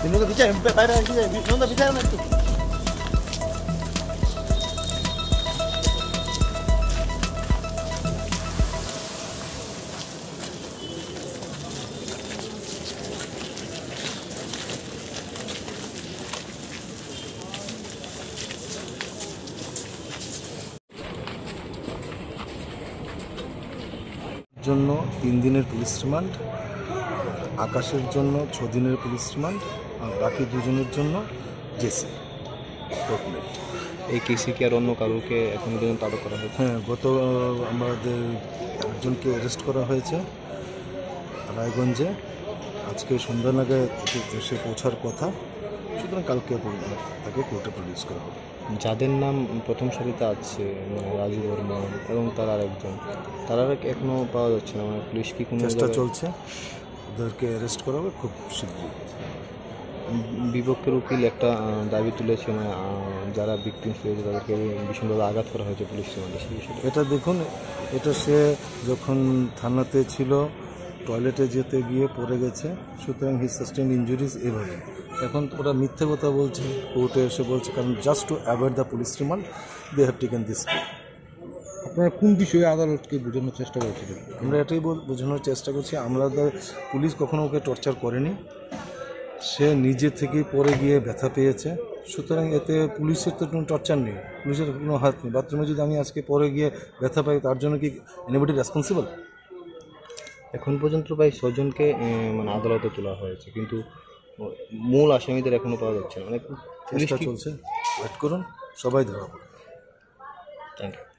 তিনটা বিচার বাইরে আসি যায় নন্দা বিচার না একটু জন্য 3 দিনের পুলিশ রিমান্ড, আকাশের জন্য 6 দিনের পুলিশ রিমান্ড, আর বাকি দুজনের জন্য জেসি কোর্টমেট। এই কেসে কি আর অন্য কারোকে এখনো পর্যন্ত আটক করা হয়েছে? হ্যাঁ, গত আমাদের একজনকে অ্যারেস্ট করা হয়েছে রায়গঞ্জে, আজকে সন্ধ্যা নাগাদ এসে পৌঁছার কথা, সুতরাং কালকে তাকে কোর্টে প্রডিউস করা হবে। যাদের নাম প্রথম সারিতে আছে রাজু বর্মন এবং তার আরেকজন, তারা এখনও পাওয়া যাচ্ছে না, মানে পুলিশ কি কোনো চেষ্টা চলছে, ওদেরকে অ্যারেস্ট করা হবে খুব শীঘ্রই। বিপক্ষের উকিল একটা দাবি তুলেছে, মানে যারা ভিকটিমস হয়েছে তাদেরকে ভীষণভাবে আঘাত করা হয়েছে পুলিশ রিমান্ডে। এটা দেখুন, এটা সে যখন থানাতে ছিল টয়লেটে যেতে গিয়ে পড়ে গেছে, সুতরাং হি সাস্টেইন ইনজুরিজ। এভাবে এখন ওরা মিথ্যে কথা বলছে, কোর্টে এসে বলছে, কারণ just to avoid the police remand they have taken this. আপনারা কোন বিষয়ে আদালতকে বোঝানোর চেষ্টা করছিলেন? আমরা এটাই বোঝানোর চেষ্টা করছি, আমরা পুলিশ কখনো ওকে টর্চার করেনি, সে নিজে থেকেই পড়ে গিয়ে ব্যথা পেয়েছে, সুতরাং এতে পুলিশের তো কোনো টর্চার নেই, পুলিশের কোনো হাত নেই। বাথরুমে যদি আমি আজকে পড়ে গিয়ে ব্যথা পাই, তার জন্য কি এনিবডি রেসপন্সিবল? এখন পর্যন্ত প্রায় 6 জনকে মানে আদালতে তোলা হয়েছে, কিন্তু মূল আসামিদের এখনো পাওয়া যাচ্ছে না। মানে চেষ্টা চলছে, ওয়েট করুন, সবাই ধরা পড়বে। Thank you.